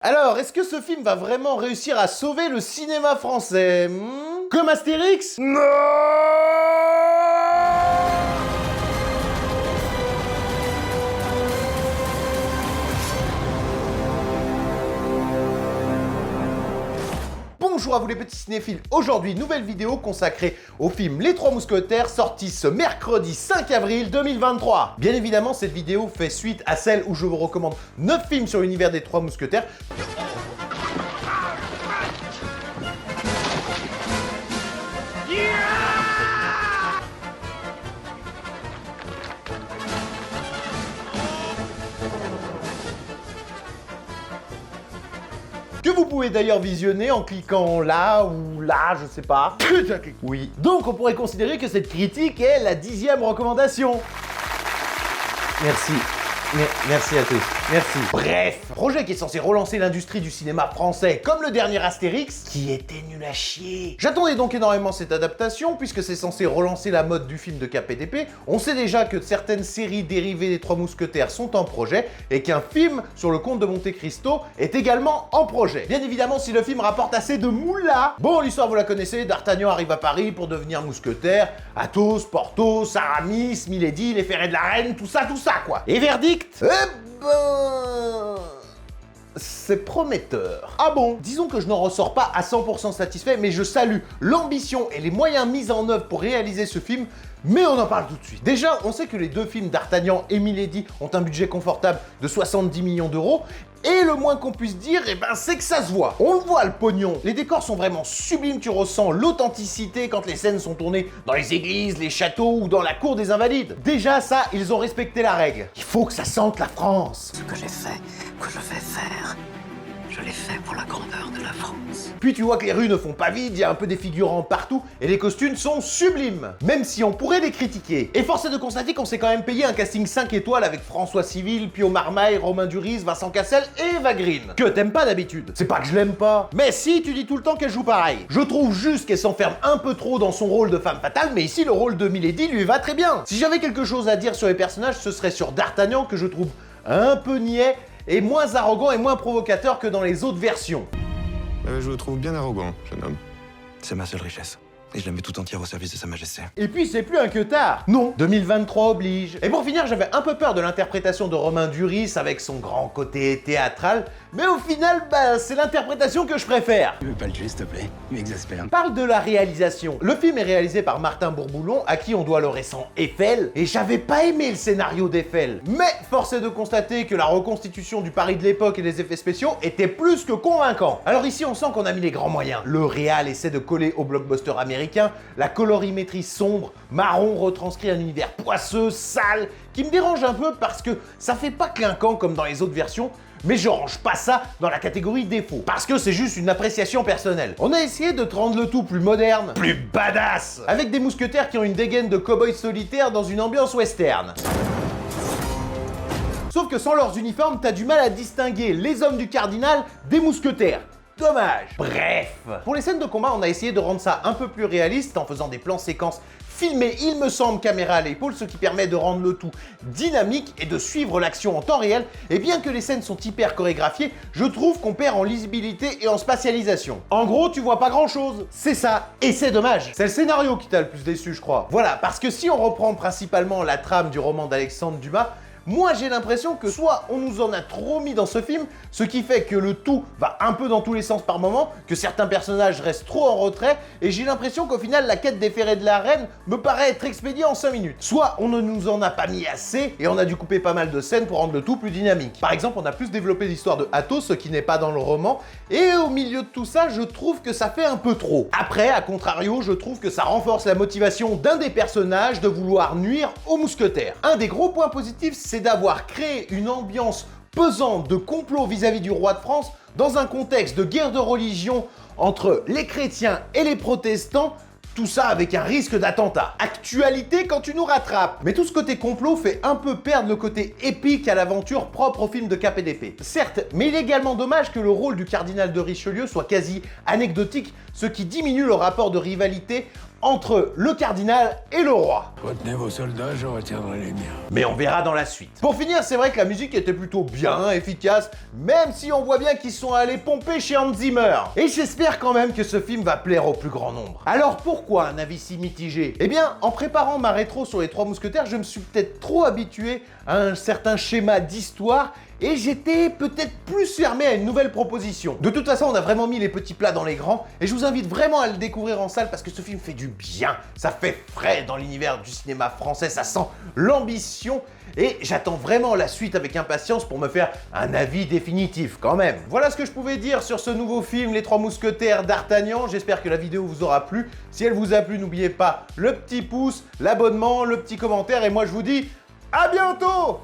Alors, est-ce que ce film va vraiment réussir à sauver le cinéma français Comme Astérix? Non. Bonjour à vous les petits cinéphiles, aujourd'hui nouvelle vidéo consacrée au film Les Trois Mousquetaires sorti ce mercredi 5 avril 2023. Bien évidemment cette vidéo fait suite à celle où je vous recommande 9 films sur l'univers des Trois Mousquetaires. Que vous pouvez d'ailleurs visionner en cliquant là ou là, je sais pas. Oui. Donc on pourrait considérer que cette critique est la 10e recommandation. Merci. Merci à tous. Merci. Bref, projet qui est censé relancer l'industrie du cinéma français comme le dernier Astérix, qui était nul à chier. J'attendais donc énormément cette adaptation, puisque c'est censé relancer la mode du film de KPDP. On sait déjà que certaines séries dérivées des Trois Mousquetaires sont en projet, et qu'un film sur le Comte de Monte Cristo est également en projet. Bien évidemment, si le film rapporte assez de moula. Bon, l'histoire vous la connaissez, D'Artagnan arrive à Paris pour devenir mousquetaire, Athos, Porthos, Aramis, Milady, les ferrets de la reine, tout ça quoi. Et verdict? C'est prometteur. Ah bon? Disons que je n'en ressors pas à 100% satisfait, mais je salue l'ambition et les moyens mis en œuvre pour réaliser ce film, mais on en parle tout de suite. Déjà, on sait que les deux films D'Artagnan et Milady ont un budget confortable de 70 millions d'euros, et le moins qu'on puisse dire, c'est que ça se voit. On le voit, le pognon. Les décors sont vraiment sublimes, tu ressens l'authenticité quand les scènes sont tournées dans les églises, les châteaux ou dans la cour des Invalides. Déjà, ça, ils ont respecté la règle. Il faut que ça sente la France. Ce que j'ai fait, que je vais faire, je l'ai fait pour la grandeur de la France. Puis tu vois que les rues ne font pas vide, il y a un peu des figurants partout, et les costumes sont sublimes, même si on pourrait les critiquer. Et force est de constater qu'on s'est quand même payé un casting 5 étoiles avec François Civil, Pio Marmaille, Romain Duris, Vincent Cassel et Eva Green. Que t'aimes pas d'habitude. C'est pas que je l'aime pas. Mais si, tu dis tout le temps qu'elle joue pareil. Je trouve juste qu'elle s'enferme un peu trop dans son rôle de femme fatale, mais ici le rôle de Milady lui va très bien. Si j'avais quelque chose à dire sur les personnages, ce serait sur D'Artagnan que je trouve un peu niais, et moins arrogant et moins provocateur que dans les autres versions. Je le trouve bien arrogant, jeune homme. C'est ma seule richesse. Et je la mets tout entière au service de Sa Majesté. Et puis c'est plus un queutard. Non, 2023 oblige. Et pour finir, j'avais un peu peur de l'interprétation de Romain Duris avec son grand côté théâtral, mais au final, c'est l'interprétation que je préfère. Tu veux pas le tuer, s'il te plaît? Il m'exaspère. Parle de la réalisation. Le film est réalisé par Martin Bourboulon, à qui on doit le récent Eiffel, et j'avais pas aimé le scénario d'Eiffel. Mais force est de constater que la reconstitution du Paris de l'époque et les effets spéciaux étaient plus que convaincants. Alors ici, on sent qu'on a mis les grands moyens. Le réal essaie de coller au blockbuster américain, la colorimétrie sombre, marron retranscrit un univers poisseux, sale, qui me dérange un peu parce que ça fait pas clinquant comme dans les autres versions, mais je range pas ça dans la catégorie défaut, parce que c'est juste une appréciation personnelle. On a essayé de te rendre le tout plus moderne, plus badass, avec des mousquetaires qui ont une dégaine de cow-boys solitaires dans une ambiance western. Sauf que sans leurs uniformes, t'as du mal à distinguer les hommes du cardinal des mousquetaires. Dommage. Bref. Pour les scènes de combat, on a essayé de rendre ça un peu plus réaliste en faisant des plans séquences filmés, il me semble, caméra à l'épaule, ce qui permet de rendre le tout dynamique et de suivre l'action en temps réel. Et bien que les scènes sont hyper chorégraphiées, je trouve qu'on perd en lisibilité et en spatialisation. En gros, tu vois pas grand chose. C'est ça. Et c'est dommage. C'est le scénario qui t'a le plus déçu, je crois. Voilà, parce que si on reprend principalement la trame du roman d'Alexandre Dumas, moi j'ai l'impression que soit on nous en a trop mis dans ce film, ce qui fait que le tout va un peu dans tous les sens par moment, que certains personnages restent trop en retrait, et j'ai l'impression qu'au final la quête des ferrets de la reine me paraît être expédiée en 5 minutes. Soit on ne nous en a pas mis assez, et on a dû couper pas mal de scènes pour rendre le tout plus dynamique. Par exemple, on a plus développé l'histoire de Athos, ce qui n'est pas dans le roman, et au milieu de tout ça, je trouve que ça fait un peu trop. Après, à contrario, je trouve que ça renforce la motivation d'un des personnages de vouloir nuire aux mousquetaires. Un des gros points positifs, c'est d'avoir créé une ambiance pesante de complot vis-à-vis du roi de France dans un contexte de guerre de religion entre les chrétiens et les protestants, tout ça avec un risque d'attentat. Actualité quand tu nous rattrapes. Mais tout ce côté complot fait un peu perdre le côté épique à l'aventure propre au film de KPDP. Certes, mais il est également dommage que le rôle du cardinal de Richelieu soit quasi anecdotique, ce qui diminue le rapport de rivalité entre le cardinal et le roi. Retenez vos soldats, je retiendrai les miens. Mais on verra dans la suite. Pour finir, c'est vrai que la musique était plutôt bien, efficace, même si on voit bien qu'ils sont allés pomper chez Hans Zimmer. Et j'espère quand même que ce film va plaire au plus grand nombre. Alors pourquoi un avis si mitigé? Eh bien, en préparant ma rétro sur les Trois Mousquetaires, je me suis peut-être trop habitué à un certain schéma d'histoire et j'étais peut-être plus fermé à une nouvelle proposition. De toute façon, on a vraiment mis les petits plats dans les grands et je vous invite vraiment à le découvrir en salle parce que ce film fait du bien. Ça fait frais dans l'univers du cinéma français, ça sent l'ambition et j'attends vraiment la suite avec impatience pour me faire un avis définitif quand même. Voilà ce que je pouvais dire sur ce nouveau film Les Trois Mousquetaires d'Artagnan. J'espère que la vidéo vous aura plu. Si elle vous a plu, n'oubliez pas le petit pouce, l'abonnement, le petit commentaire et moi je vous dis à bientôt!